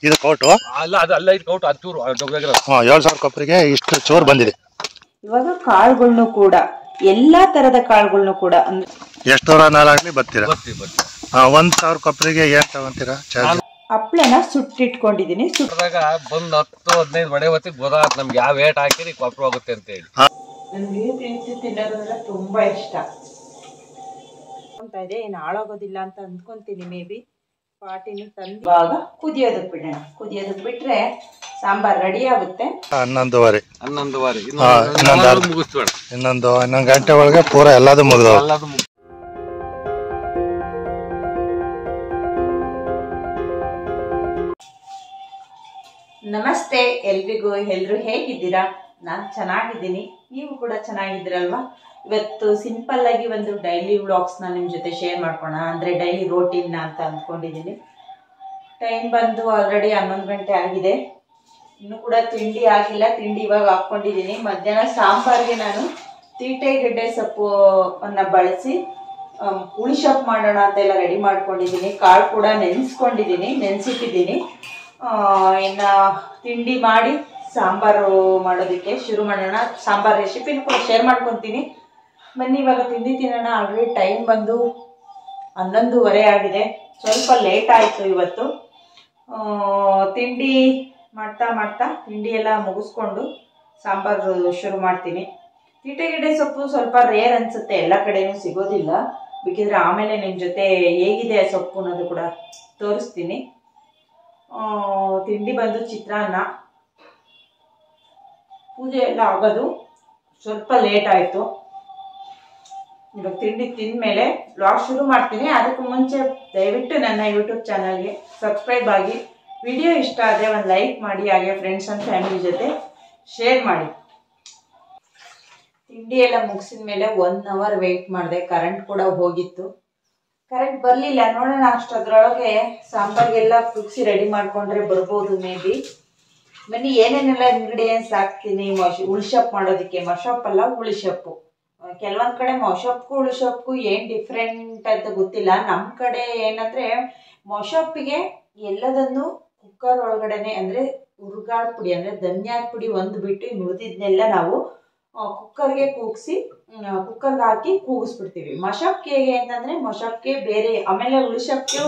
ಇದು ಕೌಟು ಅಲ್ಲ ಅದಲ್ಲ ಇದು ಕೌಟು ಅದು ಚೂರು 7,000 ಕೊಬ್ಬರಿಗೆ ಇಷ್ಟು ಚೋರ್ ಬಂದಿದೆ. ಇವಾಗ ಕಾಳುಗಳನ್ನು ಕೂಡ ಎಲ್ಲಾ ತರದ ಕಾಳುಗಳನ್ನು ಕೂಡ ಅಂದ್ರೆ ಎಷ್ಟು ನಾಲಾಗ್ಲಿ ಬರ್ತೀರಾ? 1,000 ಕೊಬ್ಬರಿಗೆ ಏನ್ ತಗೊಂತೀರಾ ಚಾರ್ಜ್? ಹಪ್ಳನ ಸುಟ್ಟಿಟ್ಕೊಂಡಿದೀನಿ. ಸುಟ್ಟದಾಗ ಬಂದು 10-15 ವಡೆ ಹೊತ್ತಿಗೆ ಗೊತ್ತಾಗುತ್ತೆ ನಮ್ಗೆ ಯಾವ ವೇಟ್ ಹಾಕಿರಿ ಕೊಬ್ಬರ ಹೋಗುತ್ತೆ ಅಂತ ಹೇಳಿ. ನನಗೆ ತಿನಿಸಿ ತಿನ್ನೋದ್ರೆಲ್ಲ ತುಂಬಾ ಇಷ್ಟ ಅಂತ ಇದೆ. ಏನು ಹಾಳಾಗೋದಿಲ್ಲ ಅಂತ ಅಂದ್ಕೊಂತೀನಿ. ಮೇ ಬಿ ಪಾಟಿನ ತಂದು ಇವಾಗ ಕುದಿಯೋದಕ್ಕೆ ಬಿಡೋಣ. ಕುದಿಯೋದಕ್ಕೆ ಬಿಟ್ರೆ ಸಾಂಬಾರ್ ರೆಡಿ ಆಗುತ್ತೆ. 11:15 ಮುಗಿಸ್ಬೇಡ, ಇನ್ನೊಂದು ಗಂಟೆ ಒಳಗೆ ಪೂರ ಎಲ್ಲಾದು ಮುಗಿದವು. ನಮಸ್ತೆ ಎಲ್ರಿಗೂ. ಎಲ್ರು ಹೇಗಿದ್ದೀರಾ? ನಾನು ಚೆನ್ನಾಗಿದ್ದೀನಿ, ನೀವು ಕೂಡ ಚೆನ್ನಾಗಿದ್ದೀರಲ್ವಾ? ಇವತ್ತು ಸಿಂಪಲ್ ಆಗಿ ಒಂದು ಡೈಲಿ ವ್ಲಾಗ್ಸ್ನ ನಿಮ್ಮ ಜೊತೆ ಶೇರ್ ಮಾಡ್ಕೊಳ್ಳೋಣ, ಅಂದರೆ ಡೈಲಿ ರೋಟೀನ್ನ ಅಂತ ಅಂದ್ಕೊಂಡಿದ್ದೀನಿ. ಟೈಮ್ ಬಂದು ಆಲ್ರೆಡಿ 11 ಗಂಟೆ ಆಗಿದೆ. ಇನ್ನೂ ಕೂಡ ತಿಂಡಿ ಆಗಿಲ್ಲ. ತಿಂಡಿ ಇವಾಗ ಹಾಕ್ಕೊಂಡಿದ್ದೀನಿ. ಮಧ್ಯಾಹ್ನ ಸಾಂಬಾರಿಗೆ ನಾನು ತೀಟೆಗೆಡ್ಡೆ ಸೊಪ್ಪು ಅನ್ನ ಬಳಸಿ ಹುಳಿಶೊಪ್ಪು ಮಾಡೋಣ ಅಂತೆಲ್ಲ ರೆಡಿ ಮಾಡ್ಕೊಂಡಿದ್ದೀನಿ. ಕಾಳು ಕೂಡ ನೆನೆಸಿಟ್ಟಿದ್ದೀನಿ. ಇನ್ನು ತಿಂಡಿ ಮಾಡಿ ಸಾಂಬಾರು ಮಾಡೋದಕ್ಕೆ ಶುರು ಮಾಡೋಣ. ಸಾಂಬಾರು ರೆಸಿಪಿನೂ ಕೂಡ ಶೇರ್ ಮಾಡ್ಕೊತೀನಿ. ಬನ್ನಿ ಇವಾಗ ತಿಂಡಿ ತಿನ್ನೋಣ. ಆಲ್ರೆಡಿ ಟೈಮ್ ಬಂದು 11:15 ಆಗಿದೆ. ಸ್ವಲ್ಪ ಲೇಟ್ ಆಯಿತು ಇವತ್ತು. ತಿಂಡಿ ಮಾಡ್ತಾ ತಿಂಡಿ ಎಲ್ಲ ಮುಗಿಸ್ಕೊಂಡು ಸಾಂಬಾರು ಶುರು ಮಾಡ್ತೀನಿ. ತೀಟೆಗೆಡ್ಡೆ ಸೊಪ್ಪು ಸ್ವಲ್ಪ ರೇರ್ ಅನಿಸುತ್ತೆ, ಎಲ್ಲ ಕಡೆನೂ ಸಿಗೋದಿಲ್ಲ. ಬೇಕಿದ್ರೆ ಆಮೇಲೆ ನಿಮ್ಮ ಜೊತೆ ಹೇಗಿದೆ ಸೊಪ್ಪು ಅನ್ನೋದು ಕೂಡ ತೋರಿಸ್ತೀನಿ. ತಿಂಡಿ ಬಂದು ಚಿತ್ರಾನ್ನ. ಪೂಜೆ ಎಲ್ಲ ಆಗೋದು ಸ್ವಲ್ಪ ಲೇಟ್ ಆಯಿತು. ಇವಾಗ ತಿಂಡಿ ತಿಂದಮೇಲೆ ವ್ಲಾಗ್ ಶುರು ಮಾಡ್ತೀನಿ. ಅದಕ್ಕೂ ಮುಂಚೆ ದಯವಿಟ್ಟು ನನ್ನ ಯೂಟ್ಯೂಬ್ ಚಾನಲ್ಗೆ ಸಬ್ಸ್ಕ್ರೈಬ್ ಆಗಿ, ವಿಡಿಯೋ ಇಷ್ಟ ಆದರೆ ಒಂದು ಲೈಕ್ ಮಾಡಿ, ಹಾಗೆ ಫ್ರೆಂಡ್ಸ್ ಆ್ಯಂಡ್ ಫ್ಯಾಮಿಲಿ ಜೊತೆ ಶೇರ್ ಮಾಡಿ. ತಿಂಡಿ ಎಲ್ಲ ಮುಗಿಸಿದ ಮೇಲೆ 1 ಅವರ್ ವೆಯ್ಟ್ ಮಾಡಿದೆ. ಕರೆಂಟ್ ಕೂಡ ಹೋಗಿತ್ತು. ಕರೆಂಟ್ ಬರಲಿಲ್ಲ. ನೋಡೋಣ ಅಷ್ಟೊದ್ರೊಳಗೆ ಸಾಂಬಾರಿಗೆಲ್ಲ ಕುದಿಸಿ ರೆಡಿ ಮಾಡಿಕೊಂಡ್ರೆ ಬರ್ಬೋದು ಮೇ ಬಿ. ಬನ್ನಿ ಏನೇನೆಲ್ಲ ಇಂಗ್ರೀಡಿಯೆಂಟ್ಸ್ ಹಾಕ್ತೀನಿ ಹುಳಿಶೊಪ್ಪು ಮಾಡೋದಕ್ಕೆ. ಮಶೊಪ್ಪು ಅಲ್ಲ, ಹುಳಿಶೊಪ್ಪು. ಕೆಲವೊಂದು ಕಡೆ ಮೊಸೊಪ್ಪು ಹುಳಿಶೊಪ್ಪು ಏನು ಡಿಫ್ರೆಂಟ್ ಅಂತ ಗೊತ್ತಿಲ್ಲ. ನಮ್ಮ ಕಡೆ ಏನಂದರೆ ಮೊಸೊಪ್ಪಿಗೆ ಎಲ್ಲದನ್ನು ಕುಕ್ಕರ್ ಒಳಗಡೆನೆ, ಅಂದರೆ ಹುರ್ಗಾಡ್ ಪುಡಿ ಅಂದರೆ ಧನ್ಯಾದ ಪುಡಿ ಒಂದು ಬಿಟ್ಟು ಇನ್ನು ಉಳಿದಿದ್ನೆಲ್ಲ ನಾವು ಕುಕ್ಕರ್ಗೆ ಕುಕ್ಕರ್ಗೆ ಹಾಕಿ ಕೂಗಿಸ್ಬಿಡ್ತೀವಿ. ಮಶೊಪ್ಪಿಗೆ ಹೇಗೆ ಅಂತಂದರೆ ಮಶೊಪ್ಪಿಗೆ ಬೇರೆ, ಆಮೇಲೆ ಹುಳಿಶೊಪ್ಪಿಗೆ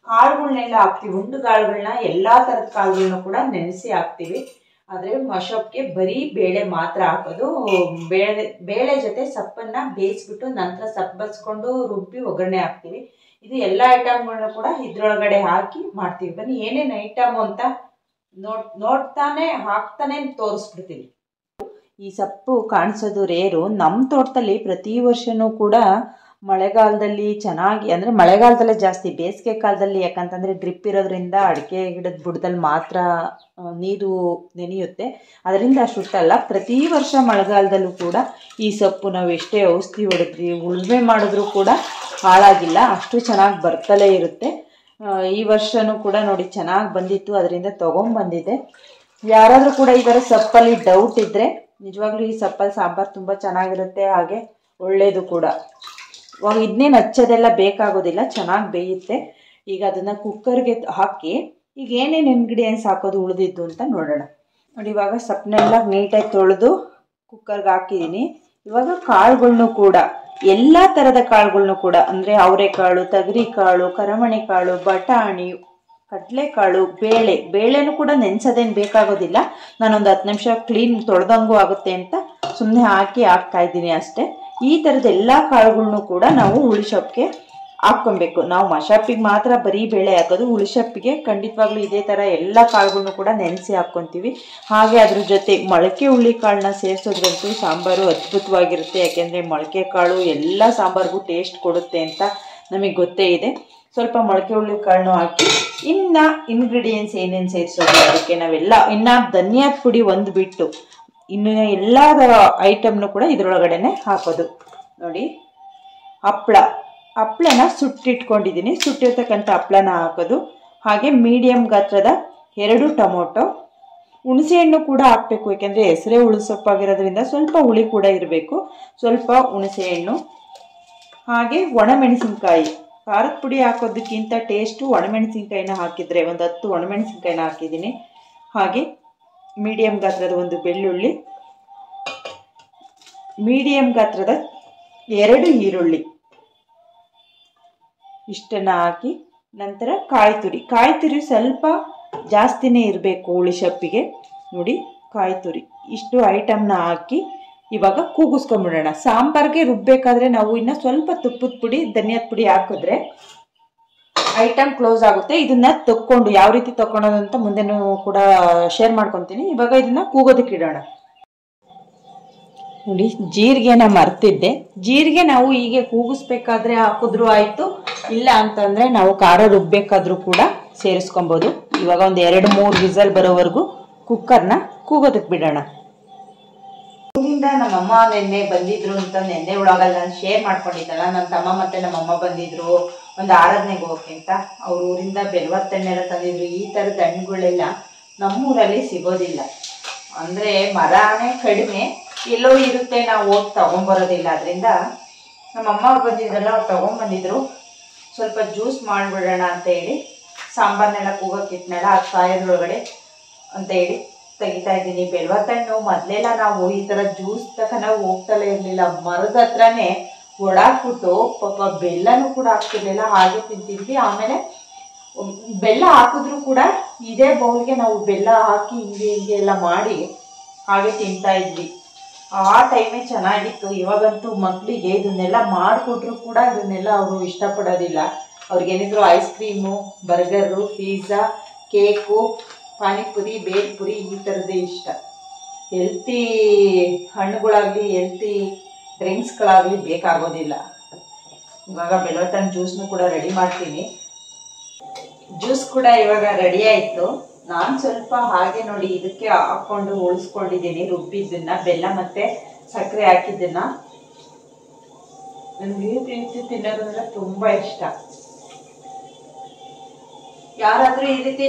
ಕಾಳುಗಳನ್ನೆಲ್ಲ ಹಾಕ್ತೀವಿ. ಉಂಡು ಕಾಳುಗಳನ್ನ ಎಲ್ಲ ಥರದ ಕಾಳುಗಳನ್ನ ಕೂಡ ನೆನೆಸಿ ಹಾಕ್ತೀವಿ. ಆದರೆ ಮಶೊಪ್ಪಿಗೆ ಬರೀ ಬೇಳೆ ಮಾತ್ರ ಹಾಕೋದು. ಬೇಳೆ ಜೊತೆ ಸಪ್ಪನ್ನು ಬೇಯಿಸ್ಬಿಟ್ಟು ನಂತರ ಸಪ್ಪು ಬಸ್ಕೊಂಡು ರುಬ್ಬಿ ಒಗ್ಗರಣೆ ಹಾಕ್ತೀವಿ. ಇದು ಎಲ್ಲ ಐಟಮ್ಗಳನ್ನ ಕೂಡ ಇದ್ರೊಳಗಡೆ ಹಾಕಿ ಮಾಡ್ತೀವಿ. ಬನ್ನಿ ಏನೇನು ಐಟಮ್ ಅಂತ ನೋಡ್ತಾನೆ ಹಾಕ್ತಾನೆ ತೋರಿಸ್ಬಿಡ್ತೀವಿ. ಈ ಸೊಪ್ಪು ಕಾಣಿಸೋದು ರೇರು. ನಮ್ಮ ತೋಟದಲ್ಲಿ ಪ್ರತಿ ವರ್ಷವೂ ಕೂಡ ಮಳೆಗಾಲದಲ್ಲಿ ಚೆನ್ನಾಗಿ, ಅಂದರೆ ಮಳೆಗಾಲದಲ್ಲೇ ಜಾಸ್ತಿ, ಬೇಸಿಗೆ ಕಾಲದಲ್ಲಿ ಯಾಕಂತಂದರೆ ಡ್ರಿಪ್ ಇರೋದ್ರಿಂದ ಅಡಿಕೆ ಗಿಡದ ಬುಡದಲ್ಲಿ ಮಾತ್ರ ನೀರು ನೆನೆಯುತ್ತೆ, ಅದರಿಂದ ಅಷ್ಟುತ್ತಲ್ಲ. ಪ್ರತಿ ವರ್ಷ ಮಳೆಗಾಲದಲ್ಲೂ ಕೂಡ ಈ ಸೊಪ್ಪು ನಾವು ಎಷ್ಟೇ ಔಷಧಿ ಹೊಡೆದ್ವಿ, ಉಳುಮೆ ಮಾಡಿದ್ರೂ ಕೂಡ ಹಾಳಾಗಿಲ್ಲ, ಅಷ್ಟು ಚೆನ್ನಾಗಿ ಬರ್ತಲೇ ಇರುತ್ತೆ. ಈ ವರ್ಷವೂ ಕೂಡ ನೋಡಿ ಚೆನ್ನಾಗಿ ಬಂದಿತ್ತು, ಅದರಿಂದ ತೊಗೊಂಬಂದಿದ್ದೆ. ಯಾರಾದರೂ ಕೂಡ ಈ ಥರ ಸೊಪ್ಪಲ್ಲಿ ಡೌಟ್ ಇದ್ದರೆ ನಿಜವಾಗ್ಲೂ ಈ ಸೊಪ್ಪಲ್ಲಿ ಸಾಂಬಾರು ತುಂಬ ಚೆನ್ನಾಗಿರುತ್ತೆ, ಹಾಗೆ ಒಳ್ಳೆಯದು ಕೂಡ. ಇವಾಗ ಇದನ್ನೇನು ಹಚ್ಚೋದೆಲ್ಲ ಬೇಕಾಗೋದಿಲ್ಲ, ಚೆನ್ನಾಗಿ ಬೇಯುತ್ತೆ. ಈಗ ಅದನ್ನು ಕುಕ್ಕರ್ಗೆ ಹಾಕಿ ಈಗ ಏನೇನು ಇಂಗ್ರೀಡಿಯೆಂಟ್ಸ್ ಹಾಕೋದು ಉಳಿದಿದ್ದು ಅಂತ ನೋಡೋಣ. ನೋಡಿ ಇವಾಗ ಸೊಪ್ಪನ್ನೆಲ್ಲ ನೀಟಾಗಿ ತೊಳೆದು ಕುಕ್ಕರ್ಗೆ ಹಾಕಿದ್ದೀನಿ. ಇವಾಗ ಕಾಳುಗಳ್ನು ಕೂಡ ಎಲ್ಲ ಥರದ ಕಾಳುಗಳ್ನು ಕೂಡ, ಅಂದರೆ ಅವರೆಕಾಳು, ತೊಗರಿಕಾಳು, ಕರಮಣೆ ಕಾಳು, ಬಟಾಣಿ, ಕಡಲೆಕಾಳು, ಬೇಳೆನೂ ಕೂಡ ನೆನೆಸೋದೇನು ಬೇಕಾಗೋದಿಲ್ಲ. ನಾನೊಂದು 10 ನಿಮಿಷ ಕ್ಲೀನ್ ತೊಳೆದಂಗೂ ಆಗುತ್ತೆ ಅಂತ ಸುಮ್ಮನೆ ಹಾಕ್ತಾ ಇದ್ದೀನಿ ಅಷ್ಟೇ. ಈ ಥರದ ಎಲ್ಲ ಕಾಳುಗಳ್ನು ಕೂಡ ನಾವು ಹುಳಿಶೊಪ್ಪಿಗೆ ಹಾಕ್ಕೊಬೇಕು. ನಾವು ಮಶೊಪ್ಪಿಗೆ ಮಾತ್ರ ಬರೀ ಬೇಳೆ ಹಾಕೋದು, ಹುಳಿಶೊಪ್ಪಿಗೆ ಖಂಡಿತವಾಗ್ಲೂ ಇದೇ ಥರ ಎಲ್ಲ ಕಾಳುಗಳ್ನು ಕೂಡ ನೆನೆಸಿ ಹಾಕ್ಕೊತೀವಿ. ಹಾಗೆ ಅದ್ರ ಜೊತೆ ಮೊಳಕೆ ಹುಳಿ ಕಾಳನ್ನ ಸೇರಿಸೋದ್ರಂತೂ ಸಾಂಬಾರು ಅದ್ಭುತವಾಗಿರುತ್ತೆ. ಯಾಕೆಂದರೆ ಮೊಳಕೆ ಕಾಳು ಎಲ್ಲ ಸಾಂಬಾರಿಗೂ ಟೇಸ್ಟ್ ಕೊಡುತ್ತೆ ಅಂತ ನಮಗೆ ಗೊತ್ತೇ ಇದೆ. ಸ್ವಲ್ಪ ಮೊಳಕೆ ಹುಳಿ ಕಾಳನ್ನು ಹಾಕಿ ಇನ್ನು ಇಂಗ್ರೀಡಿಯೆಂಟ್ಸ್ ಏನೇನು ಸೇರಿಸೋದು ಅದಕ್ಕೆ ನಾವೆಲ್ಲ, ಇನ್ನು ಧನಿಯಾದ ಪುಡಿ ಒಂದು ಬಿಟ್ಟು ಇನ್ನು ಎಲ್ಲ ಐಟಮ್ನು ಕೂಡ ಇದರೊಳಗಡೆನೆ ಹಾಕೋದು. ನೋಡಿ ಹಪ್ಳನ ಸುಟ್ಟಿಟ್ಕೊಂಡಿದ್ದೀನಿ. ಸುಟ್ಟಿರ್ತಕ್ಕಂಥ ಹಪ್ಳನ ಹಾಕೋದು. ಹಾಗೆ ಮೀಡಿಯಮ್ ಗಾತ್ರದ 2 ಟೊಮೊಟೊ, ಹುಣಸೆಹಣ್ಣು ಕೂಡ ಹಾಕಬೇಕು. ಯಾಕೆಂದರೆ ಹೆಸರೇ ಹುಳಿಸೊಪ್ಪಾಗಿರೋದ್ರಿಂದ ಸ್ವಲ್ಪ ಹುಳಿ ಕೂಡ ಇರಬೇಕು. ಸ್ವಲ್ಪ ಹುಣಸೆಹಣ್ಣು, ಹಾಗೆ ಒಣಮೆಣಸಿನ್ಕಾಯಿ ಖಾರದ ಪುಡಿ ಹಾಕೋದಕ್ಕಿಂತ ಟೇಸ್ಟು ಒಣಮೆಣಸಿನ್ಕಾಯಿನ ಹಾಕಿದರೆ ಒಂದು 10 ಒಣಮೆಣಸಿನ್ಕಾಯಿನ ಹಾಕಿದ್ದೀನಿ. ಹಾಗೆ ಮೀಡಿಯಮ್ ಗಾತ್ರದ ಒಂದು ಬೆಳ್ಳುಳ್ಳಿ, ಮೀಡಿಯಮ್ ಗಾತ್ರದ 2 ಈರುಳ್ಳಿ ಇಷ್ಟನ್ನು ಹಾಕಿ ನಂತರ ಕಾಯಿ ತುರಿ ಸ್ವಲ್ಪ ಜಾಸ್ತಿನೇ ಇರಬೇಕು ಹುಳಿ ಸೊಪ್ಪಿಗೆ. ನೋಡಿ ಕಾಯಿ ತುರಿ ಇಷ್ಟು ಐಟಮ್ನ ಹಾಕಿ ಇವಾಗ ಕೂಗಿಸ್ಕೊಂಬಿಡೋಣ. ಸಾಂಬಾರಿಗೆ ರುಬ್ಬಬೇಕಾದ್ರೆ ನಾವು ಇನ್ನು ಸ್ವಲ್ಪ ತುಪ್ಪದ ಪುಡಿ ಧನಿಯಾದ ಪುಡಿ ಹಾಕಿದ್ರೆ ಐಟಮ್ ಕ್ಲೋಸ್ ಆಗುತ್ತೆ. ಇದನ್ನ ತಕ್ಕೊಂಡು ಯಾವ ರೀತಿ ತಗೊಳೋದು ಅಂತ ಮುಂದೆನೂ ಕೂಡ ಶೇರ್ ಮಾಡ್ಕೊತೀನಿ. ಇವಾಗ ಇದನ್ನ ಕೂಗೋದಕ್ಕೆ ಇಡೋಣ. ನೋಡಿ ಜೀರಿಗೆನ ಮರ್ತಿದ್ದೆ. ಜೀರಿಗೆ ನಾವು ಹೀಗೆ ಕೂಗಿಸ್ಬೇಕಾದ್ರೆ ಹಾಕಿದ್ರು ಆಯಿತು, ಇಲ್ಲ ಅಂತಂದರೆ ನಾವು ಖಾರ ರುಬ್ಬಬೇಕಾದ್ರೂ ಕೂಡ ಸೇರಿಸ್ಕೊಬೋದು. ಇವಾಗ ಒಂದು 2-3 ವಿಸಲ್ ಬರೋವರೆಗೂ ಕುಕ್ಕರ್ನ ಕೂಗೋದಕ್ಕೆ ಬಿಡೋಣ. ಊರಿಂದ ನಮ್ಮಮ್ಮ ನೆನ್ನೆ ಬಂದಿದ್ರು ಅಂತ ನೆನ್ನೆ ಒಳಗಲ್ಲಿ ನಾನು ಶೇರ್ ಮಾಡ್ಕೊಂಡಿದ್ದಲ್ಲ, ನನ್ನ ತಮ್ಮ ಮತ್ತು ನಮ್ಮಮ್ಮ ಬಂದಿದ್ರು ಒಂದು ಆರಾಧನೆಗೆ ಹೋಗಕ್ಕೆ ಅಂತ. ಅವ್ರ ಊರಿಂದ ಬೆಲ್ವತ್ತಣ್ಣೆಲ್ಲ ತಂದಿದ್ರು. ಈ ಥರದ ಹಣ್ಣುಗಳೆಲ್ಲ ನಮ್ಮೂರಲ್ಲಿ ಸಿಗೋದಿಲ್ಲ, ಅಂದರೆ ಮರನೇ ಕಡಿಮೆ, ಎಲ್ಲೋ ಇರುತ್ತೆ, ನಾವು ಹೋಗಿ ತೊಗೊಂಬರೋದಿಲ್ಲ. ಅದರಿಂದ ನಮ್ಮಮ್ಮ ಅವ್ರು ಬಂದಿದ್ರಲ್ಲ, ಅವ್ರು ತೊಗೊಂಬಂದಿದ್ರು. ಸ್ವಲ್ಪ ಜ್ಯೂಸ್ ಮಾಡಿಬಿಡೋಣ ಅಂತ ಹೇಳಿ ಸಾಂಬಾರನ್ನೆಲ್ಲ ಕೂಗೋಕ್ಕಿಟ್ನೆಲ್ಲ ಅದು ಕಾಯೋದ್ರೊಳಗಡೆ ಅಂತ ಹೇಳಿ ತೆಗಿತಾ ಇದ್ದೀನಿ. ಬೆಲ್ವತ್ತಣ್ಣು ಮೊದಲೆಲ್ಲ ನಾವು ಈ ಥರ ಜ್ಯೂಸ್ ನಾವು ಹೋಗ್ತಲೇ ಇರಲಿಲ್ಲ, ಮರದ ಹತ್ರನೇ ಒಡಾಕ್ಬಿಟ್ಟು ಪಾಪ ಬೆಲ್ಲನೂ ಕೂಡ ಹಾಕ್ತಿರ್ಲಿಲ್ಲ, ಹಾಗೆ ತಿಂತಿದ್ವಿ. ಆಮೇಲೆ ಬೆಲ್ಲ ಹಾಕಿದ್ರು ಕೂಡ ಇದೇ ಬೌಲ್ಗೆ ನಾವು ಬೆಲ್ಲ ಹಾಕಿ ಹಿಂಗೆ ಎಲ್ಲ ಮಾಡಿ ಹಾಗೆ ತಿಂತಾ ಇದ್ವಿ. ಆ ಟೈಮೇ ಚೆನ್ನಾಗಿತ್ತು. ಇವಾಗಂತೂ ಮಕ್ಕಳಿಗೆ ಇದನ್ನೆಲ್ಲ ಮಾಡಿಕೊಟ್ರು ಕೂಡ ಇದನ್ನೆಲ್ಲ ಅವರು ಇಷ್ಟಪಡೋದಿಲ್ಲ. ಅವ್ರಿಗೇನಿದ್ರು ice cream, burger, pizza, cake, panipuri, bhelpuri ಈ ಥರದ್ದೇ ಇಷ್ಟ. ಹೆಲ್ತಿ ಹಣ್ಣುಗಳಾಗಲಿ ಹೆಲ್ತಿ ಡ್ರಿಂಕ್ಸ್ಗಳಾಗಲಿ ಬೇಕಾಗೋದಿಲ್ಲ. ಇವಾಗ ಬೆಲ್ವತ್ತಣ್ಣು ಜ್ಯೂಸ್ನು ಕೂಡ ರೆಡಿ ಮಾಡ್ತೀನಿ. ಜ್ಯೂಸ್ ಕೂಡ ಇವಾಗ ರೆಡಿ ಆಯಿತು. ನಾನು ಸ್ವಲ್ಪ ಹಾಗೆ ನೋಡಿ ಇದಕ್ಕೆ ಹಾಕ್ಕೊಂಡು ಉಳಿಸ್ಕೊಂಡಿದ್ದೀನಿ ರುಬ್ಬಿದ್ದನ್ನ, ಬೆಲ್ಲ ಮತ್ತು ಸಕ್ಕರೆ ಹಾಕಿದ್ದನ್ನ. ನನಗೆ ಈ ರೀತಿ ತಿನ್ನೋದಂದ್ರೆ ತುಂಬ ಇಷ್ಟ. ಯಾರಾದರೂ ಈ ರೀತಿ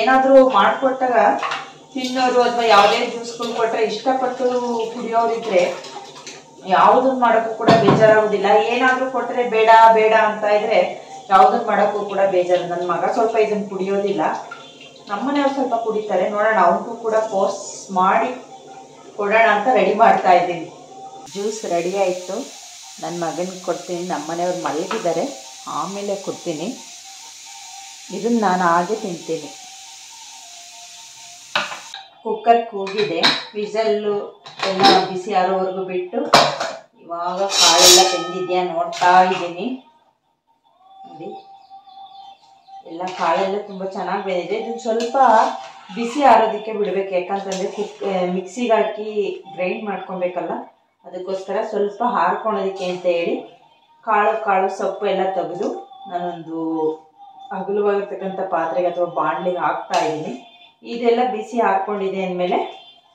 ಏನಾದರೂ ಮಾಡಿಕೊಟ್ಟಾಗ ತಿನ್ನೋರು ಅಥವಾ ಯಾವುದೇ ಜ್ಯೂಸ್ಗಳು ಕೊಟ್ಟರೆ ಇಷ್ಟಪಟ್ಟು ಕುಡಿಯೋರಿದ್ರೆ ಯಾವುದನ್ನು ಮಾಡೋಕ್ಕೂ ಕೂಡ ಬೇಜಾರಾಗೋದಿಲ್ಲ. ಏನಾದರೂ ಕೊಟ್ಟರೆ ಬೇಡ ಬೇಡ ಅಂತ ಇದ್ರೆ ಯಾವುದನ್ನು ಮಾಡೋಕ್ಕೂ ಕೂಡ ಬೇಜಾರು. ನನ್ನ ಮಗ ಸ್ವಲ್ಪ ಇದನ್ನು ಕುಡಿಯೋದಿಲ್ಲ, ನಮ್ಮನೆಯವ್ರು ಸ್ವಲ್ಪ ಕುಡಿತಾರೆ. ನೋಡೋಣ, ಅವ್ರಿಗೂ ಕೂಡ ಫೋರ್ಸ್ ಮಾಡಿ ಕೊಡೋಣ ಅಂತ ರೆಡಿ ಮಾಡ್ತಾ ಇದ್ದೀನಿ. ಜ್ಯೂಸ್ ರೆಡಿ ಆಯಿತು, ನನ್ನ ಮಗನಿಗೆ ಕೊಡ್ತೀನಿ. ನಮ್ಮನೆಯವ್ರು ಮಲಗಿದ್ದಾರೆ, ಆಮೇಲೆ ಕೊಡ್ತೀನಿ. ಇದನ್ನು ನಾನು ಹಾಗೆ ತಿಂತೀನಿ. ಕುಕ್ಕರ್ ಕೂಗಿದೆ, ವಿಸಲ್ಲು ಎಲ್ಲ ಬಿಸಿ ಆರೋವರೆಗೂ ಬಿಟ್ಟು ಇವಾಗ ಕಾಳೆಲ್ಲ ಬೆಂದಿದೆಯಾ ನೋಡ್ತಾ ಇದ್ದೀನಿ. ನೋಡಿ ಎಲ್ಲ ಕಾಳೆಲ್ಲ ತುಂಬ ಚೆನ್ನಾಗಿ ಬೆಂದಿದೆ. ಇದನ್ನು ಸ್ವಲ್ಪ ಬಿಸಿ ಆರೋದಕ್ಕೆ ಬಿಡಬೇಕು, ಯಾಕಂತಂದರೆ ಮಿಕ್ಸಿಗೆ ಹಾಕಿ ಗ್ರೈಂಡ್ ಮಾಡ್ಕೊಬೇಕಲ್ಲ, ಅದಕ್ಕೋಸ್ಕರ ಸ್ವಲ್ಪ ಹಾರ್ಕೊಳೋದಕ್ಕೆ ಅಂತ ಹೇಳಿ ಕಾಳು ಸೊಪ್ಪು ಎಲ್ಲ ತೆಗೆದು ನಾನೊಂದು ಅಗಲವಾಗಿರ್ತಕ್ಕಂಥ ಪಾತ್ರೆಗೆ ಅಥವಾ ಬಾಣಲಿಗೆ ಹಾಕ್ತಾ ಇದ್ದೀನಿ. ಇದೆಲ್ಲ ಬಿಸಿ ಹಾಕ್ಕೊಂಡಿದೆ ಅಂದಮೇಲೆ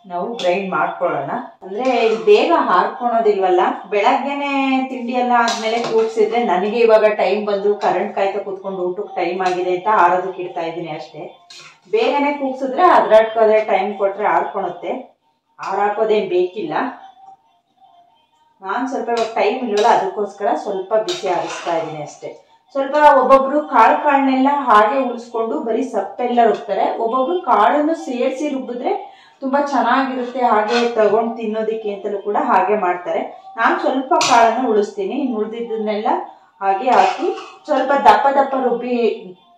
ನಾವು ಗ್ರೈಂಡ್ ಮಾಡ್ಕೊಳ್ಳೋಣ. ಅಂದರೆ ಇಲ್ಲಿ ಬೇಗ ಹಾರ್ಕೊಳೋದಿಲ್ವಲ್ಲ, ಬೆಳಗ್ಗೆನೆ ತಿಂಡಿ ಎಲ್ಲ ಆದಮೇಲೆ ಕೂಗ್ಸಿದ್ರೆ ನನಗೆ ಇವಾಗ ಟೈಮ್ ಬಂದು ಕರೆಂಟ್ ಕಾಯ್ತಾ ಕೂತ್ಕೊಂಡು ಊಟಕ್ಕೆ ಟೈಮ್ ಆಗಿದೆ ಅಂತ ಆರೋದಕ್ಕೆ ಇಡ್ತಾ ಇದ್ದೀನಿ ಅಷ್ಟೇ. ಬೇಗನೆ ಕೂಗ್ಸಿದ್ರೆ ಅದ್ರಾಡ್ಕೋದ್ರೆ ಟೈಮ್ ಕೊಟ್ಟರೆ ಹಾರ್ಕೊಳುತ್ತೆ, ಹಾರಾಕೋದೇನು ಬೇಕಿಲ್ಲ. ನಾನು ಸ್ವಲ್ಪ ಇವಾಗ ಟೈಮ್ ಇಲ್ವಲ್ಲ, ಅದಕ್ಕೋಸ್ಕರ ಸ್ವಲ್ಪ ಬಿಸಿ ಆರಿಸ್ತಾ ಇದ್ದೀನಿ ಅಷ್ಟೇ. ಸ್ವಲ್ಪ ಒಬ್ಬೊಬ್ರು ಕಾಳನ್ನೆಲ್ಲ ಹಾಗೆ ಉಳಿಸ್ಕೊಂಡು ಬರೀ ಸಪ್ಪೆಲ್ಲ ರುಬ್ತಾರೆ, ಒಬ್ಬೊಬ್ರು ಕಾಳನ್ನು ಸೇರಿಸಿ ರುಬ್ಬಿದ್ರೆ ತುಂಬ ಚೆನ್ನಾಗಿರುತ್ತೆ, ಹಾಗೆ ತಗೊಂಡು ತಿನ್ನೋದಕ್ಕೆ ಅಂತಲೂ ಕೂಡ ಹಾಗೆ ಮಾಡ್ತಾರೆ. ನಾನು ಸ್ವಲ್ಪ ಕಾಳನ್ನು ಉಳಿಸ್ತೀನಿ, ಉಳಿದಿದ್ದನ್ನೆಲ್ಲ ಹಾಗೆ ಹಾಕಿ ಸ್ವಲ್ಪ ದಪ್ಪ ರುಬ್ಬಿ,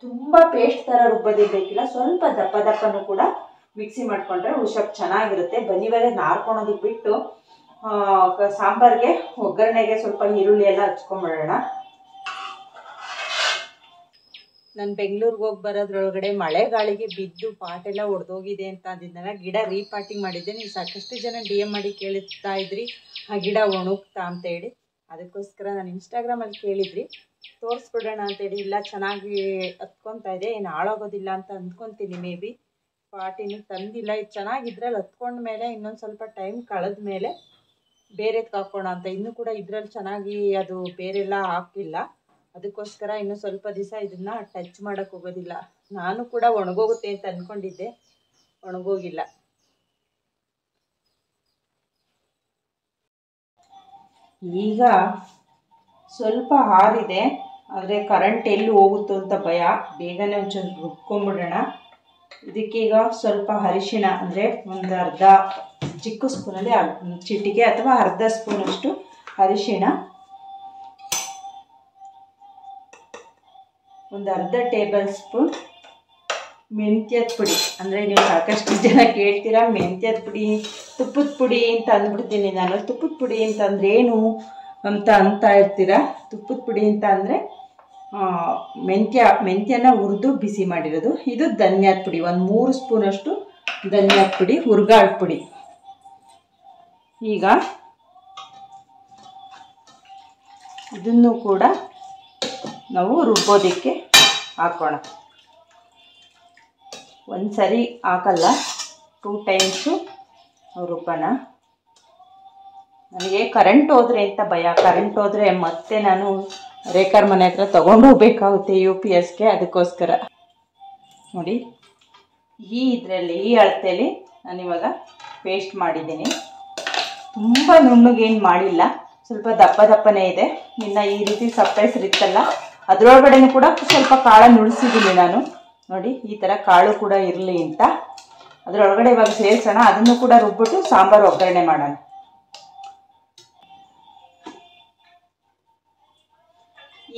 ತುಂಬ ಪೇಸ್ಟ್ ಥರ ರುಬ್ಬೋದೇ ಬೇಕಿಲ್ಲ, ಸ್ವಲ್ಪ ದಪ್ಪನೂ ಕೂಡ ಮಿಕ್ಸಿ ಮಾಡ್ಕೊಂಡ್ರೆ ಉಳ್ಸೋಕೆ ಚೆನ್ನಾಗಿರುತ್ತೆ. ಬನ್ನಿ ಇವಾಗ ನಾರ್ಕೊಳೋದಕ್ಕೆ ಬಿಟ್ಟು ಸಾಂಬಾರಿಗೆ ಒಗ್ಗರಣೆಗೆ ಸ್ವಲ್ಪ ಈರುಳ್ಳಿ ಎಲ್ಲ ಹಚ್ಕೊಂಡ್ಬಿಡೋಣ. ನಾನು ಬೆಂಗಳೂರಿಗೆ ಹೋಗಿ ಬರೋದ್ರೊಳಗಡೆ ಮಳೆ ಗಾಳಿಗೆ ಬಿದ್ದು ಪಾಟೆಲ್ಲ ಒಡೆದೋಗಿದೆ ಅಂತ ಅಂದಿದ್ದೆನಲ್ಲ, ಗಿಡ ರೀಪಾಟಿಂಗ್ ಮಾಡಿದ್ದೆ. ನೀವು ಸಾಕಷ್ಟು ಜನ DM ಮಾಡಿ ಕೇಳ್ತಾ ಇದ್ರಿ ಆ ಗಿಡ ಒಣಗ್ತಾ ಅಂತೇಳಿ. ಅದಕ್ಕೋಸ್ಕರ ನಾನು ಇನ್ಸ್ಟಾಗ್ರಾಮಲ್ಲಿ ಕೇಳಿದ್ರಿ, ತೋರಿಸ್ಬಿಡೋಣ ಅಂತೇಳಿ. ಇಲ್ಲ ಚೆನ್ನಾಗಿ ಹತ್ಕೊತಾ ಇದೆ, ಏನು ಹಾಳಾಗೋದಿಲ್ಲ ಅಂತ ಅಂದ್ಕೊತೀನಿ. ಮೇ ಬಿ ಪಾಟಿನೂ ತಂದಿಲ್ಲ, ಇದು ಚೆನ್ನಾಗಿದ್ರೆ ಅಲ್ಲಿ ಹತ್ಕೊಂಡ್ಮೇಲೆ ಇನ್ನೊಂದು ಸ್ವಲ್ಪ ಟೈಮ್ ಕಳೆದ ಮೇಲೆ ಬೇರೆದು ಹಾಕೋಣ ಅಂತ. ಇನ್ನೂ ಕೂಡ ಇದರಲ್ಲಿ ಚೆನ್ನಾಗಿ ಅದು ಬೇರೆಲ್ಲ ಹಾಕಿಲ್ಲ, ಅದಕ್ಕೋಸ್ಕರ ಇನ್ನೂ ಸ್ವಲ್ಪ ದಿವಸ ಇದನ್ನು ಟಚ್ ಮಾಡೋಕ್ಕೆ ಹೋಗೋದಿಲ್ಲ. ನಾನು ಕೂಡ ಒಣಗೋಗುತ್ತೆ ಅಂತ ಅಂದ್ಕೊಂಡಿದ್ದೆ, ಒಣಗೋಗಿಲ್ಲ. ಈಗ ಸ್ವಲ್ಪ ಹಾರಿದೆ, ಆದರೆ ಕರೆಂಟ್ ಎಲ್ಲಿ ಹೋಗುತ್ತೋ ಅಂತ ಭಯ. ಬೇಗನೆ ಒಂಚೂರು ರುಬ್ಕೊಂಬಿಡೋಣ. ಇದಕ್ಕೀಗ ಸ್ವಲ್ಪ ಅರಿಶಿಣ ಅಂದರೆ ಒಂದು ಅರ್ಧ ಚಿಕ್ಕ ಸ್ಪೂನಲ್ಲಿ ಚಿಟಿಕೆ ಅಥವಾ ಅರ್ಧ ಸ್ಪೂನಷ್ಟು ಅರಿಶಿಣ, ಒಂದು ಅರ್ಧ ಟೇಬಲ್ ಸ್ಪೂನ್ ಮೆಂತ್ಯದ ಪುಡಿ. ಅಂದರೆ ನೀವು ಸಾಕಷ್ಟು ಜನ ಕೇಳ್ತೀರಾ ಮೆಂತ್ಯದ ಪುಡಿ ತುಪ್ಪದ ಪುಡಿ ಅಂತ ಅಂದ್ಬಿಡ್ತೀನಿ ನಾನು. ತುಪ್ಪದ ಪುಡಿ ಅಂತಂದ್ರೆ ಏನು ಅಂತ ಇರ್ತೀರಾ. ತುಪ್ಪದ ಪುಡಿ ಅಂತ ಅಂದರೆ ಮೆಂತ್ಯನ ಹುರಿದು ಬಿಸಿ ಮಾಡಿರೋದು. ಇದು ಧನ್ಯದ ಪುಡಿ, ಒಂದು 3 ಸ್ಪೂನಷ್ಟು ಧನ್ಯದ ಪುಡಿ, ಹುರ್ಗಾಳ ಪುಡಿ. ಈಗ ಇದನ್ನು ಕೂಡ ನಾವು ರುಬ್ಬೋದಕ್ಕೆ ಹಾಕೋಣ. ಒಂದು ಸರಿ ಹಾಕಲ್ಲ, 2 ಟೈಮ್ಸು ರುಬ್ಬಣ. ನನಗೆ ಕರೆಂಟ್ ಹೋದರೆ ಅಂತ ಭಯ. ಕರೆಂಟ್ ಹೋದರೆ ಮತ್ತೆ ನಾನು ರೇಖಾರ್ ಮನೆ ಹತ್ರ ತೊಗೊಂಡು ಹೋಗ್ಬೇಕಾಗುತ್ತೆ UPSಗೆ. ಅದಕ್ಕೋಸ್ಕರ ನೋಡಿ, ಈ ಅಳತೆಯಲ್ಲಿ ನಾನಿವಾಗ ಪೇಸ್ಟ್ ಮಾಡಿದ್ದೀನಿ. ತುಂಬ ನುಣ್ಣಗೇನು ಮಾಡಿಲ್ಲ, ಸ್ವಲ್ಪ ದಪ್ಪನೇ ಇದೆ. ಇನ್ನು ಈ ರೀತಿ ಸಪ್ಪೆಸರಿತ್ತಲ್ಲ ಅದರೊಳಗಡೆನೂ ಕೂಡ ಸ್ವಲ್ಪ ಕಾಳು ನುಡಿಸಿದ್ದೀನಿ ನಾನು. ನೋಡಿ, ಈ ಥರ ಕಾಳು ಕೂಡ ಇರಲಿ ಅಂತ ಅದರೊಳಗಡೆ ಇವಾಗ ಸೇರಿಸೋಣ. ಅದನ್ನು ಕೂಡ ರುಬ್ಬಿಟ್ಟು ಸಾಂಬಾರು ಒಗ್ಗರಣೆ ಮಾಡೋಣ.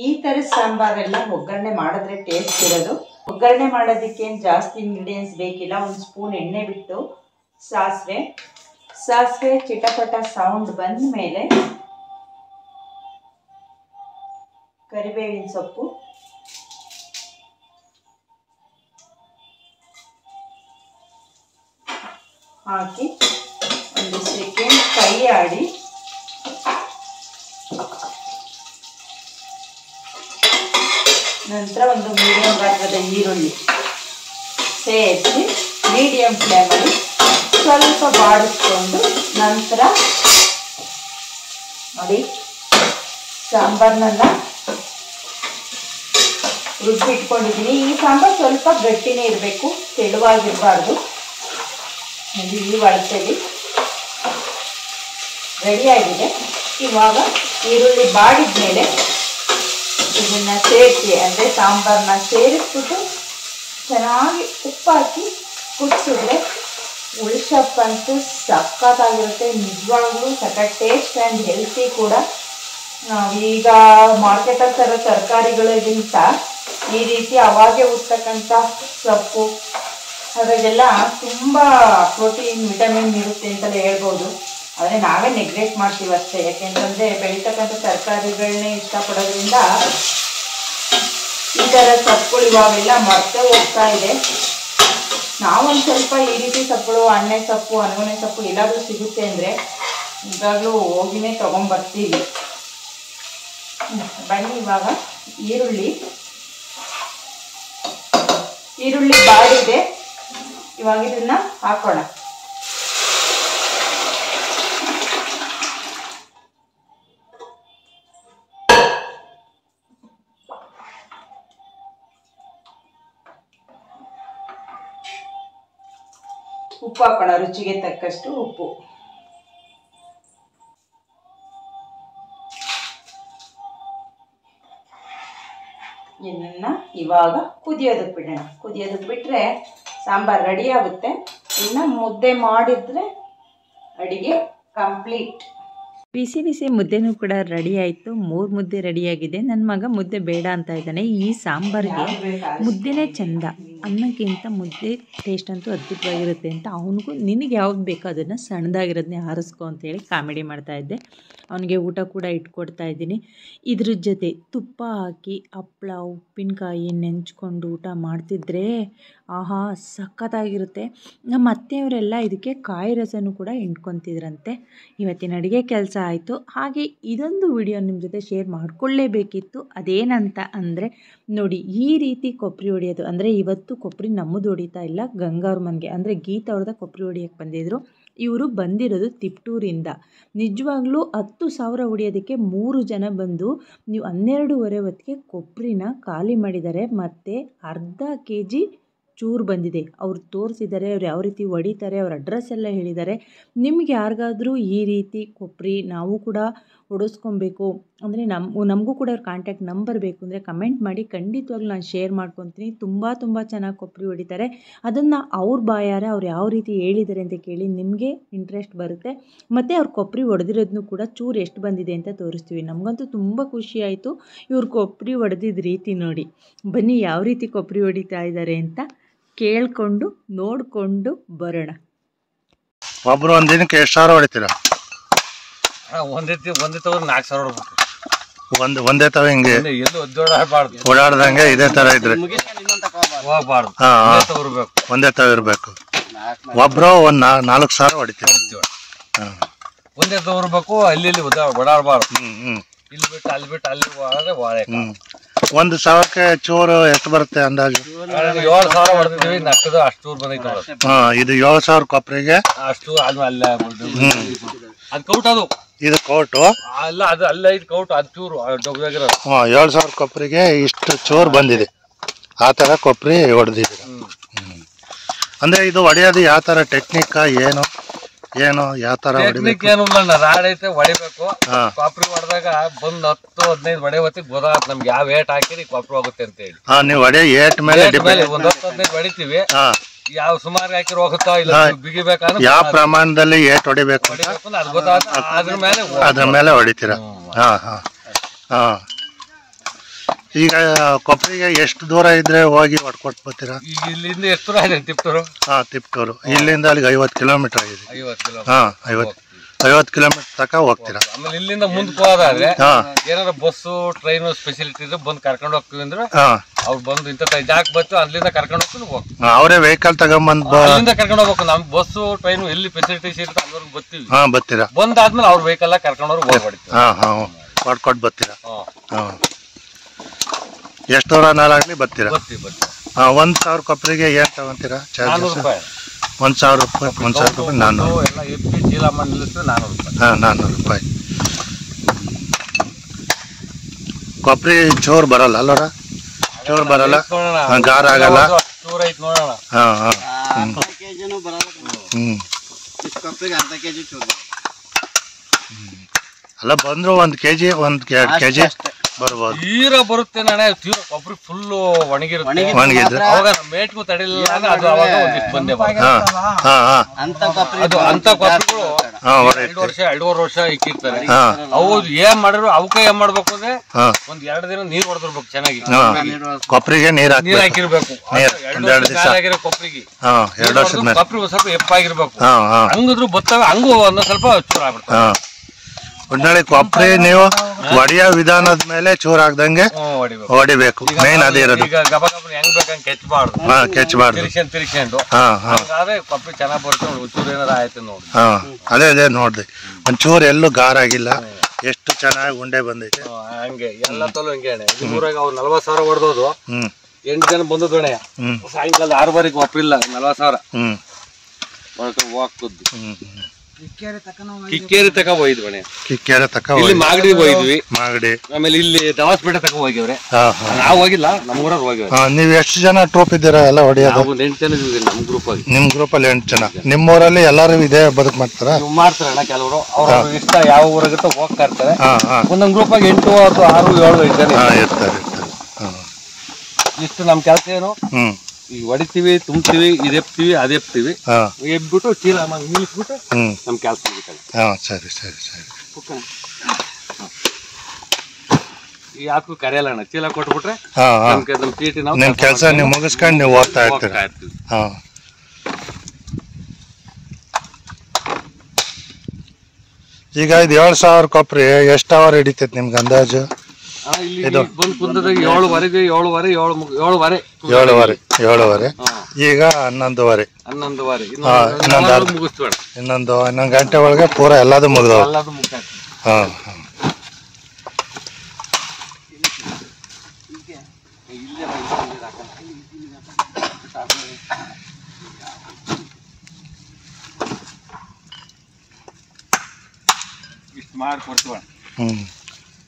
ಈ ಥರದ ಸಾಂಬಾರೆಲ್ಲ ಒಗ್ಗರಣೆ ಮಾಡಿದ್ರೆ ಟೇಸ್ಟ್ ಇರೋದು. ಒಗ್ಗರಣೆ ಮಾಡೋದಕ್ಕೆ ಏನು ಜಾಸ್ತಿ ಇಂಗ್ರೀಡಿಯೆಂಟ್ಸ್ ಬೇಕಿಲ್ಲ. 1 ಸ್ಪೂನ್ ಎಣ್ಣೆ ಬಿಟ್ಟು ಸಾಸಿವೆ ಚಿಟಪಟ ಸೌಂಡ್ ಬಂದ ಮೇಲೆ ಕರಿಬೇವಿನ ಸೊಪ್ಪು, ಹಾಕಿ ಒಂದು ಸೆಕೆಂಡ್ ಕೈ ಆಡಿ ನಂತರ ಒಂದು ಮೀಡಿಯಂ ಗಾತ್ರದ ಈರುಳ್ಳಿ ಸೇರಿಸಿ ಮೀಡಿಯಂ ಫ್ಲೇಮಲ್ಲಿ ಸ್ವಲ್ಪ ಬಾಡಿಸ್ಕೊಂಡು ನಂತರ ನೋಡಿ ಸಾಂಬಾರನ್ನೆಲ್ಲ ರುಬ್ಬಿಟ್ಕೊಂಡಿದ್ದೀನಿ. ಈ ಸಾಂಬಾರು ಸ್ವಲ್ಪ ಗಟ್ಟಿನೇ ಇರಬೇಕು, ತೆಳುವಾಗಿರಬಾರ್ದು. ನೋಡಿ, ಈ ಅಳತೆಯಲ್ಲಿ ರೆಡಿಯಾಗಿದೆ. ಇವಾಗ ಈರುಳ್ಳಿ ಬಾಡಿದ ಮೇಲೆ ಇದನ್ನು ಸೇರಿಸಿ, ಅಂದರೆ ಸಾಂಬಾರನ್ನ ಸೇರಿಸ್ಬಿಟ್ಟು ಚೆನ್ನಾಗಿ ಉಪ್ಪು ಹಾಕಿ ಕುದಿಸಿದ್ರೆ ಉಳ್ಸಪ್ಪಂತೂ ಸಖತ್ತಾಗಿರುತ್ತೆ. ನಿಜವಾಗ್ಲೂ ಸಖತ್ ಟೇಸ್ಟ್ ಆ್ಯಂಡ್ ಹೆಲ್ತಿ ಕೂಡ. ಈಗ ಮಾರ್ಕೆಟಲ್ಲಿ ತರೋ ತರಕಾರಿಗಳಿಗಿಂತ ಈ ರೀತಿ ಅವಾಗೆ ಉಡ್ತಕ್ಕಂಥ ಸೊಪ್ಪು ಅದರಲ್ಲೆಲ್ಲ ತುಂಬ ಪ್ರೋಟೀನ್ ವಿಟಮಿನ್ ಇರುತ್ತೆ ಅಂತಲೇ ಹೇಳ್ಬೋದು. ಆದರೆ ನಾವೇ ನೆಗ್ಲೆಕ್ಟ್ ಮಾಡ್ತೀವಿ ಅಷ್ಟೇ. ಯಾಕೆಂತಂದರೆ ಬೆಳೀತಕ್ಕಂಥ ತರಕಾರಿಗಳನ್ನೇ ಇಷ್ಟಪಡೋದ್ರಿಂದ ಈ ಥರ ಸೊಪ್ಪುಗಳು ಇವಾಗೆಲ್ಲ ಮರ್ತೇ ಹೋಗ್ತಾ ಇದೆ. ನಾವೊಂದು ಸ್ವಲ್ಪ ಈ ರೀತಿ ಸೊಪ್ಪುಗಳು, ಅಣ್ಣೆ ಸೊಪ್ಪು, ಅನಗನೆ ಸೊಪ್ಪು ಎಲ್ಲಾದರೂ ಸಿಗುತ್ತೆ ಅಂದರೆ ಇವಾಗಲೂ ಹೋಗಿನೇ ತೊಗೊಂಬರ್ತೀವಿ. ಬನ್ನಿ, ಇವಾಗ ಈರುಳ್ಳಿ ಬಾಡಿದೆ. ಇವಾಗ ಇದನ್ನ ಹಾಕೋಣ. ಉಪ್ಪು ಹಾಕೋಣ, ರುಚಿಗೆ ತಕ್ಕಷ್ಟು ಉಪ್ಪು. ಇದನ್ನ ಇವಾಗ ಕುದಿಯೋದಕ್ಕೆ ಬಿಡೋಣ. ಕುದಿಯೋದಕ್ಕೆ ಬಿಟ್ಟರೆ ಸಾಂಬಾರು ರೆಡಿ ಆಗುತ್ತೆ. ಇನ್ನು ಮುದ್ದೆ ಮಾಡಿದ್ರೆ ಅಡಿಗೆ ಕಂಪ್ಲೀಟ್. ಬಿಸಿ ಬಿಸಿ ಮುದ್ದೆನೂ ಕೂಡ ರೆಡಿ ಆಯಿತು. 3 ಮುದ್ದೆ ರೆಡಿಯಾಗಿದೆ. ನನ್ನ ಮಗ ಮುದ್ದೆ ಬೇಡ ಅಂತ ಇದ್ದಾನೆ. ಈ ಸಾಂಬಾರಿಗೆ ಮುದ್ದೆನೇ ಚೆಂದ, ಅನ್ನಕ್ಕಿಂತ ಮುದ್ದೆ ಟೇಸ್ಟ್ ಅಂತೂ ಅದ್ಭುತವಾಗಿರುತ್ತೆ ಅಂತ ಅವನಿಗೂ ನಿನಗೆ ಯಾವ್ದು ಬೇಕೋ ಅದನ್ನು ಸಣ್ಣದಾಗಿರೋದನ್ನೇ ಆರಿಸ್ಕೊ ಅಂತೇಳಿ ಕಾಮಿಡಿ ಮಾಡ್ತಾಯಿದ್ದೆ. ಅವನಿಗೆ ಊಟ ಕೂಡ ಇಟ್ಕೊಡ್ತಾ ಇದ್ದೀನಿ. ಇದ್ರ ಜೊತೆ ತುಪ್ಪ ಹಾಕಿ ಹಪ್ಪಳ, ಉಪ್ಪಿನಕಾಯಿ ನೆಂಚ್ಕೊಂಡು ಊಟ ಮಾಡ್ತಿದ್ರೆ ಆಹಾ ಸಖತ್ತಾಗಿರುತ್ತೆ. ನಮ್ಮ ಅತ್ತೆಯವರೆಲ್ಲ ಇದಕ್ಕೆ ಕಾಯಿ ರಸನೂ ಕೂಡ ಹಿಂಡ್ಕೊತಿದ್ರಂತೆ. ಇವತ್ತಿನ ಅಡುಗೆ ಕೆಲಸ ಆಯಿತು. ಹಾಗೆ ಇದೊಂದು ವಿಡಿಯೋ ನಿಮ್ಮ ಜೊತೆ ಶೇರ್ ಮಾಡಿಕೊಳ್ಳೇಬೇಕಿತ್ತು. ಅದೇನಂತ ಅಂದರೆ ನೋಡಿ, ಈ ರೀತಿ ಕೊಬ್ಬರಿ ಹೊಡೆಯೋದು ಅಂದರೆ ಇವತ್ತು ಕೊಬ್ಬರಿ ನಮ್ಮದು ಹೊಡಿತಾ ಇಲ್ಲ, ಗಂಗಾವ್ರ ಮನೆಗೆ ಅಂದರೆ ಗೀತಾ ಅವ್ರದ ಕೊಬ್ಬರಿ ಹೊಡಿಯೋಕ್ಕೆ ಬಂದಿದ್ದರು. ಇವರು ಬಂದಿರೋದು ತಿಪ್ಟೂರಿಂದ. ನಿಜವಾಗ್ಲೂ 10,000 ಹೊಡಿಯೋದಕ್ಕೆ 3 ಜನ ಬಂದು ನೀವು 12:30 ಹೊತ್ತಿಗೆ ಕೊಬ್ಬರಿನ ಖಾಲಿ ಮಾಡಿದ್ದಾರೆ. ಮತ್ತು ಅರ್ಧ kg ಚೂರು ಬಂದಿದೆ. ಅವ್ರು ತೋರಿಸಿದ್ದಾರೆ, ಅವ್ರು ಯಾವ ರೀತಿ ಹೊಡಿತಾರೆ, ಅವ್ರ ಅಡ್ರೆಸ್ ಎಲ್ಲ ಹೇಳಿದ್ದಾರೆ. ನಿಮ್ಗೆ ಯಾರಿಗಾದರೂ ಈ ರೀತಿ ಕೊಬ್ಬರಿ ನಾವು ಕೂಡ ಹೊಡೆಸ್ಕೊಬೇಕು ಅಂದರೆ ನಮಗೂ ಕೂಡ ಅವ್ರ ಕಾಂಟ್ಯಾಕ್ಟ್ ನಂಬರ್ ಬೇಕು ಅಂದರೆ ಕಮೆಂಟ್ ಮಾಡಿ, ಖಂಡಿತವಾಗ್ಲೂ ನಾನು ಶೇರ್ ಮಾಡ್ಕೊತೀನಿ. ತುಂಬ ಚೆನ್ನಾಗಿ ಕೊಬ್ಬರಿ ಹೊಡಿತಾರೆ. ಅದನ್ನು ಅವ್ರ ಬಾಯಾರೆ ಅವ್ರು ಯಾವ ರೀತಿ ಹೇಳಿದ್ದಾರೆ ಅಂತ ಕೇಳಿ ನಿಮಗೆ ಇಂಟ್ರೆಸ್ಟ್ ಬರುತ್ತೆ. ಮತ್ತು ಅವ್ರು ಕೊಬ್ಬರಿ ಹೊಡೆದಿರೋದನ್ನು ಕೂಡ ಚೂರು ಎಷ್ಟು ಬಂದಿದೆ ಅಂತ ತೋರಿಸ್ತೀವಿ. ನಮಗಂತೂ ತುಂಬ ಖುಷಿ ಆಯಿತು ಇವ್ರು ಕೊಬ್ಬರಿ ಹೊಡೆದಿದ್ದ ರೀತಿ ನೋಡಿ. ಬನ್ನಿ ಯಾವ ರೀತಿ ಕೊಬ್ಬರಿ ಹೊಡಿತಾ ಇದ್ದಾರೆ ಅಂತ ಕೇಳಿಕೊಂಡು ನೋಡಿಕೊಂಡು ಬರೋಣ. ಒಬ್ರು ಒಂದ್ ದಿನಕ್ಕೆ ಎಷ್ಟು ಸಾವಿರ ಹೊಡಿತೀರಾ? ಒಂದೇ ತಗೊಂಡು 4,000 ಹೊಡ್ಬೇಕು. ಒಂದೇ ತವ ಹಿಂಗೆ ಎಲ್ಲೂ ಒದ್ದಾಡಬಾರ್ದು, ಓಡಾಡ್ದಂಗೆ ಇದೇ ತರ ಇದ್ರೆ ಹೋಗ್ಬಾರ್ದು. ಒಂದೇ ತವ ಇರ್ಬೇಕು. ಒಬ್ರು ಒಂದ್ 4,000 ಹೊಡಿತೀವಿ. ಒಂದೇ ತಗೋರ್ಬೇಕು, ಅಲ್ಲಿ ಓಡಾಡಬಾರ್ದು. ಇಲ್ಲಿ ಬಿಟ್ಟು ಅಲ್ಲಿ ಹೋದ್ರೆ ವಾಳೆ. ಒಂದು ಸಾವಿರಕ್ಕೆ ಚೂರು ಎಷ್ಟು ಬರುತ್ತೆ ಅಂದಾಜು? 7,000 ಹೊಡೆದಿದ್ದೀವಿ, ಅಷ್ಟು ಚೂರು ಬಂದೈತೆ. ಇದು 7,000 ಕೊಬ್ಬರಿಗೆ ಅಷ್ಟು ಆದ್ಮೇಲೆ ಅದು ಕೌಟ್. ಅದು ಇದು ಕೌಟು ಅಲ್ಲ, ಅದು ಅಲ್ಲ, ಇದು ಕೌಟ್. ಅದು ಚೂರು ಡೊಗ್ಗಿರೋದು. 7,000 ಕೊಬ್ಬರಿಗೆ ಇಷ್ಟು ಚೂರು ಬಂದಿದೆ. ಆ ತರ ಕೊಬ್ಬರಿ ಹೊಡೆದಿದೆ. ಅಂದ್ರೆ ಇದು ಹೊಡೆಯೋದು ಯಾವ ತರ ಟೆಕ್ನಿಕ್ ಏನು ಯಾವ ತರ ಟೆಕ್ನಿಕ್ ಏನು ಇಲ್ಲ, ರಾಡ್ ಐತೆ ಹೊಡಿಬೇಕು. ಕೊಬ್ಬರಿ ಹೊಡೆದಾಗ ಬಂದ್ 10-15 ಹೊಡೆ ಹೊತ್ತಿಗೆ ಗೊತ್ತಾಗತ್ತೆ ನಮ್ಗೆ ಯಾವ ಏಟ್ ಹಾಕಿರಿ ಕೊಬ್ಬರಿ ಹೋಗುತ್ತೆ ಅಂತ ಹೇಳಿ. ನೀವು ಹೊಡೆ ಏಟ್ ಮೇಲೆ ಒಂದ್ 10-15 ಹೊಡಿತೀವಿ. ಯಾವ ಸುಮಾರು ಹಾಕಿರ್ ಹೋಗುತ್ತಾ ಇಲ್ಲ ಬಿಗಿಬೇಕಂದ್ರೆ ಯಾವ ಪ್ರಮಾಣದಲ್ಲಿ ಏಟ್ ಹೊಡಿಬೇಕು ಅದು ಗೊತ್ತಾಗುತ್ತೆ. ಅದ್ರ ಮೇಲೆ ಹೊಡಿತೀರಾ? ಈಗ ಕೊಬ್ಬರಿಗೆ ಎಷ್ಟು ದೂರ ಇದ್ರೆ ಹೋಗಿ ಹೊಡ್ಕೊಟ್ ಬರ್ತೀರಾ? ಈಗ ಇಲ್ಲಿಂದ ಎಷ್ಟು ದೂರ ಇದೆ? ತಿಪ್ಟೂರು. ತಿಪ್ಟೂರು ಇಲ್ಲಿಂದ ಅಲ್ಲಿಗೆ 50 ಕಿಲೋಮೀಟರ್ ಆಗಿದೆ. 50 ಕಿಲೋಮೀಟರ್ ತನಕ ಹೋಗ್ತೀರಾ? ಆಮೇಲೆ ಇಲ್ಲಿಂದ ಮುಂದಕ್ಕೆ ಹೋದಾದ್ರೆ ಏನಾದ್ರು ಬಸ್ಸು ಟ್ರೈನ್ ಫೆಸಿಲಿಟಿ ಇದ್ರೆ ಬಂದು ಕರ್ಕೊಂಡು ಹೋಗ್ತೀವಿ ಅಂದ್ರೆ ಅವ್ರು ಬಂದು ಇಂಥ ಜಾಕ್ ಬತ್ತು ಅಲ್ಲಿಂದ ಕರ್ಕೊಂಡು ಹೋಗ್ತೀವಿ. ಅವರೇ ವೆಹಿಕಲ್ ತಗೊಂಬಂದ್ ಅಲ್ಲಿಂದ ಕರ್ಕೊಂಡು ಹೋಗ್ಬೇಕು. ನಮ್ ಬಸ್ಸು ಟ್ರೈನ್ ಎಲ್ಲಿ ಫೆಸಿಲಿಟೀಸ್ ಇರುತ್ತೆ ಅಲ್ಲಿವರೆಗೂ ಬರ್ತೀವಿ. ಬರ್ತೀರಾ? ಬಂದಾದ್ಮೇಲೆ ಅವ್ರ ವೆಹಿಕಲ್ ಕರ್ಕೊಂಡು ಹೋಗ್ಬಿಡ್ತೀವಿ. ಹೊಡ್ಕೊಟ್ ಬರ್ತೀರಾ? ಎಷ್ಟು ದೂರ ನಾಲಾಗ್ಲಿ ಬರ್ತೀರಾ? 1,000 ಕೊಬ್ಬರಿಗೆ ಏನ್ ತಗೊಂತೀರಾ ಚಾರ್ಜಸ್? 1,000 ರೂಪಾಯಿ. 1,000 ರೂಪಾಯಿ 400 ರೂಪಾಯಿ. ಕೊಬ್ಬರಿ ಚೂರ್ ಬರಲ್ಲ ಅಲ್ಲರ? ಚೂರ್ ಬರಲ್ಲ, ಗಾರ ಆಗಲ್ಲ. ಅಲ್ಲ ಬಂದ್ರು 1 kg 1-2 kg ಬರ್ಬೋದು. ತೀರ ಬರುತ್ತೆ ನಾಳೆ. ತೀರ ಕೊಬ್ಬರಿ ಫುಲ್ ಒಣಗಿರುತ್ತೆ. ಅವಾಗ ಮೇಟ್ಗೂ ತಡಿಲಿಲ್ಲ ಅದು ಅವಾಗ ಒಂದಿಷ್ಟು ಬಂದೆ ಅಂತ ಕೊಬ್ಬರಿಗಳು 2-2.5 ವರ್ಷ ಇಕ್ಕಿರ್ತಾರೆ. ಅವು ಏನ್ ಮಾಡಿದ್ರು ಅವಕ್ಕೆ ಏನ್ ಮಾಡ್ಬೇಕು ಅಂದ್ರೆ 1-2 ದಿನ ನೀರ್ ಹೊಡೆದಿರ್ಬೇಕು ಚೆನ್ನಾಗಿ. ಕೊಬ್ಬರಿಗೆ ನೀರ್ ಹಾಕಿರ್ಬೇಕು. 2 ವರ್ಷ ಆಗಿರೋ ಕೊಬ್ಬರಿಗೆ ಕೊಬ್ಬರಿ ಸ್ವಲ್ಪ ಎಪ್ಪಾಗಿರ್ಬೇಕು. ಹಂಗಿದ್ರು ಬತ್ತವೆ, ಹಂಗು ಒಂದೊಂದ್ ಸ್ವಲ್ಪ ಚೂರ್ ಆಗ್ಬಿಡ್ತಾರೆ. ಒಟ್ನಲ್ಲಿ ಕೊಬ್ಬರಿ ನೀವು ಹೊಡಿಯೋ ವಿಧಾನದ ಮೇಲೆ ಚೂರ್ ಆಗ್ದಂಗೆ ಹೊಡಿಬೇಕು. ಮೇನ್ ಅದೇ ಇರೋದು. ಹೆಂಗ್ ಬೇಕಂಗ್ ಕೆಚ್ಚಬಾರ್ದು. ತಿರ್ಕೊಂಡು ಕೊಬ್ಬರಿ ಚೆನ್ನಾಗ್ ಬರುತ್ತೆ. ಚೂರು ಏನಾರ ಆಯ್ತು ನೋಡಿ. ಅದೇ ನೋಡ್ದೆ ಒಂಚೂರು ಎಲ್ಲೂ ಗಾರ ಆಗಿಲ್ಲ. ಎಷ್ಟು ಚೆನ್ನಾಗಿ ಉಂಡೆ ಬಂದೈತೆ. ಹಂಗೆ ಎಲ್ಲ ತಲೂ ಹಿಂಗೆ ಊರಾಗ ಅವ್ರು 40,000 ಹೊಡೆದೋದು. 8 ಜನ ಬಂದದ್ದು ಅಣ್ಣ. ಸಾಯಂಕಾಲ 6 ಕೊಬ್ಬರಿಲ್ಲ 40,000 ಹೋಗ್ತದ್ದು. ಕಿಕ್ಕೇರಿ ತಕ ಹೋಯ್ದ್ವಿ ಅಣ್ಣ. ಕಿಕ್ಕೇರಿ ತಕ ಇಲ್ಲಿ ಮಾಗಡಿ ಹೋಯ್ದ್ವಿ. ಮಾಗಡಿ ಆಮೇಲೆ ಇಲ್ಲಿ ದವಾಸ್ಪೇಟೆ ತಕ ಹೋಗ್ಯವ್ರೆ. ನಾವು ಹೋಗಿಲ್ಲ, ನಮ್ಮ ಊರವ್ರು ಹೋಗ್ಯವ್ರೆ. ನೀವ್ ಎಷ್ಟು ಜನ ಟ್ರೂಪ್ ಇದ್ದೀರಾ ಎಲ್ಲ ಹೊಡಿಯೋದು? 8 ಜನ ಇದ್ವಿ ನಮ್ಮ ಗ್ರೂಪ್ ಆಗಿ. ನಿಮ್ ಗ್ರೂಪ್ ಅಲ್ಲಿ 8 ಜನ. ನಿಮ್ಮೂರಲ್ಲಿ ಎಲ್ಲಾರು ಇದೇ ಬದುಕು ಮಾಡ್ತಾರ? ಮಾಡ್ತಾರಣ್ಣ ಕೆಲವರು. ಅವ್ರ ಇಷ್ಟ ಯಾವ ಊರಾಗುತ್ತೋ ಹೋಗ್ತಾ ಇರ್ತಾರೆ. ಒಂದೊಂದ್ ಗ್ರೂಪ್ ಆಗಿ 8, 6, 7, 8 ಜನ ಇರ್ತಾರೆ. ಇಷ್ಟು ನಮ್ ಕೆಲಸ ಏನು, ಈಗ ಹೊಡಿತೀವಿ, ತುಂಬ್ತೀವಿ, ಇದೆಪ್ತೀವಿ, ಅದೆಪ್ತೀವಿ. ಎಬ್ಬಿಟ್ಟು ಚೀಲ ನಿಲ್ಸ್ಬಿಟ್ಟು ನಮ್ ಕೆಲಸ ಮುಗಿತಾರೆ. ಸರಿ. ಯಾಕೂ ಕರೆಯಲ್ಲ, ಚೀಲ ಕೊಟ್ಬಿಟ್ರೆ ನಮ್ ಚೀಟಿ ನಾವು ನಿಮ್ ಕೆಲಸ ನೀವು ಮುಗಿಸ್ಕೊಂಡು ನೀವು ಹೋಗ್ತಾ ಇರ್ತೀವಿ. ಈಗ ಇದು 7,000 ಕೊಬ್ಬರಿ ಎಷ್ಟು ಅವರ್ ಹಿಡಿತೈತಿ ನಿಮ್ಗೆ ಅಂದಾಜು? ಬಂದು ಕುಂತದಾಗ 7:15, 7:15 ಈಗ 11:30. ಇನ್ನೊಂದು ಗಂಟೆ ಒಳಗೆ ಪೂರ ಎಲ್ಲದು ಮುಗ್ದವ.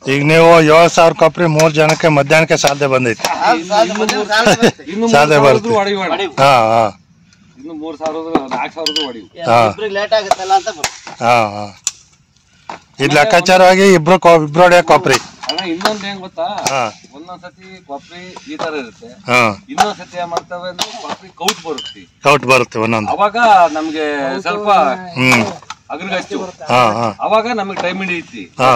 ಈಗ ನೀವು 7,000 ಕೊಬ್ಬರಿ 3 ಜನಕ್ಕೆ ಮಧ್ಯಾಹ್ನಕ್ಕೆ ಸಾಲದೆ ಬಂದೈತಿ. ಸಾಲದೆ ಬರುತ್ತೆ. ಇದು ಲೆಕ್ಕಾಚಾರವಾಗಿ ಇಬ್ರು ಹೊಡೆಯೋ ಕೊಬ್ಬರಿ. ಅಣ್ಣ ಇನ್ನೊಂದ್ ಹೆಂಗ್ ಗೊತ್ತಾ, ಹಾ ಒಂದೊಂದ್ಸತಿ ಕೊಬ್ಬರಿ ಈ ತರ ಇರುತ್ತೆ, ಹಾ ಇನ್ನೊಂದ್ಸತಿ ಏನ್ ಮಾಡ್ತವೆ ಅಂದ್ರೆ ಕೊಬ್ಬರಿ ಕೌಟ್ ಬರುತ್ತೆ ಒಂದೊಂದು. ಅವಾಗ ನಮ್ಗೆ ಸ್ವಲ್ಪ ಹ್ಮ್ ಅಗ್ರಿಗಚ್ಚು, ಹಾ ಹಾ ಅವಾಗ ನಮಗೆ ಟೈಮ್ ಹಿಡಿಯುತ್ತೆ. ಹಾ